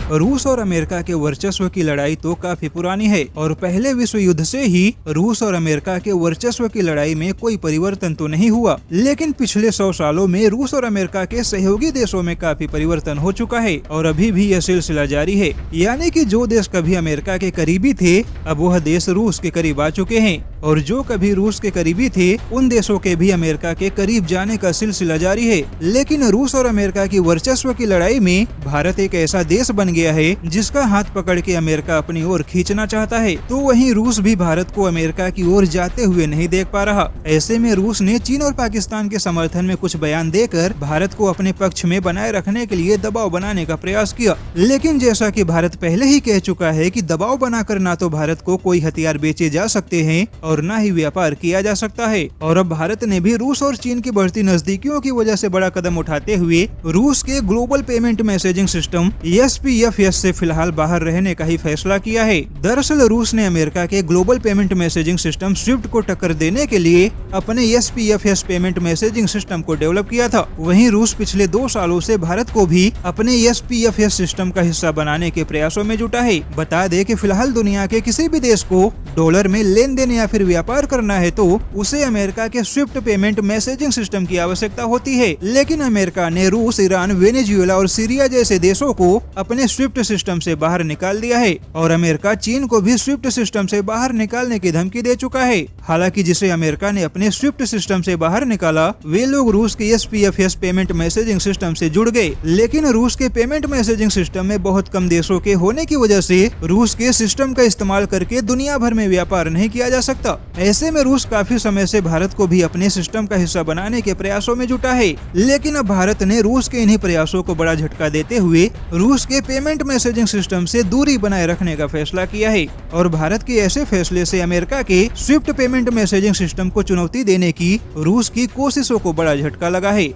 रूस और अमेरिका के वर्चस्व की लड़ाई तो काफी पुरानी है और पहले विश्व युद्ध से ही रूस और अमेरिका के वर्चस्व की लड़ाई में कोई परिवर्तन तो नहीं हुआ, लेकिन पिछले 100 सालों में रूस और अमेरिका के सहयोगी देशों में काफी परिवर्तन हो चुका है और अभी भी यह सिलसिला जारी है। यानी कि जो देश कभी अमेरिका के करीबी थे, अब वह देश रूस के करीब आ चुके हैं और जो कभी रूस के करीबी थे, उन देशों के भी अमेरिका के करीब जाने का सिलसिला जारी है। लेकिन रूस और अमेरिका की वर्चस्व की लड़ाई में भारत एक ऐसा देश बन गया है जिसका हाथ पकड़ के अमेरिका अपनी ओर खींचना चाहता है, तो वहीं रूस भी भारत को अमेरिका की ओर जाते हुए नहीं देख पा रहा। ऐसे में रूस ने चीन और पाकिस्तान के समर्थन में कुछ बयान देकर भारत को अपने पक्ष में बनाए रखने के लिए दबाव बनाने का प्रयास किया, लेकिन जैसा कि भारत पहले ही कह चुका है कि दबाव बनाकर ना तो भारत को कोई हथियार बेचे जा सकते हैं और न ही व्यापार किया जा सकता है। और अब भारत ने भी रूस और चीन की बढ़ती नजदीकियों की वजह से बड़ा कदम उठाते हुए रूस के global payment messaging system SPFS से फिलहाल बाहर रहने का ही फैसला किया है। दरअसल रूस ने अमेरिका के global payment messaging system Swift को टक्कर देने के लिए अपने SPFS पेमेंट मैसेजिंग सिस्टम को डेवलप किया था। वहीं रूस पिछले 2 सालों से भारत को भी अपने SPFS सिस्टम का हिस्सा बनाने के प्रयासों में जुटा है। बता दें कि फिलहाल दुनिया के किसी भी देश को डॉलर में लेन देन या फिर व्यापार करना है तो उसे अमेरिका के स्विफ्ट पेमेंट मैसेजिंग सिस्टम की आवश्यकता होती है, लेकिन अमेरिका ने रूस, ईरान, वेनेजुएला और सीरिया जैसे देशों को अपने स्विफ्ट सिस्टम से बाहर निकाल दिया है और अमेरिका चीन को भी स्विफ्ट सिस्टम से बाहर निकालने की धमकी दे चुका है। हालांकि जिसे अमेरिका ने अपने स्विफ्ट सिस्टम से बाहर निकाला, वे लोग रूस के SPFS पेमेंट मैसेजिंग सिस्टम से जुड़ गए, लेकिन रूस के पेमेंट मैसेजिंग सिस्टम में बहुत कम देशों के होने की वजह से रूस के सिस्टम का इस्तेमाल करके दुनिया भर में व्यापार नहीं किया जा सकता। ऐसे में रूस काफी समय से भारत को भी अपने सिस्टम का हिस्सा बनाने के प्रयासों में जुटा है, लेकिन अब भारत ने रूस के इन्हीं प्रयासों को बड़ा झटका देते हुए रूस के पेमेंट मैसेजिंग सिस्टम से दूरी बनाए रखने का फैसला किया है और भारत के ऐसे फैसले से अमेरिका के स्विफ्ट पेमेंट मैसेजिंग सिस्टम को चुनौती देने की रूस की कोशिशों को बड़ा झटका लगा है।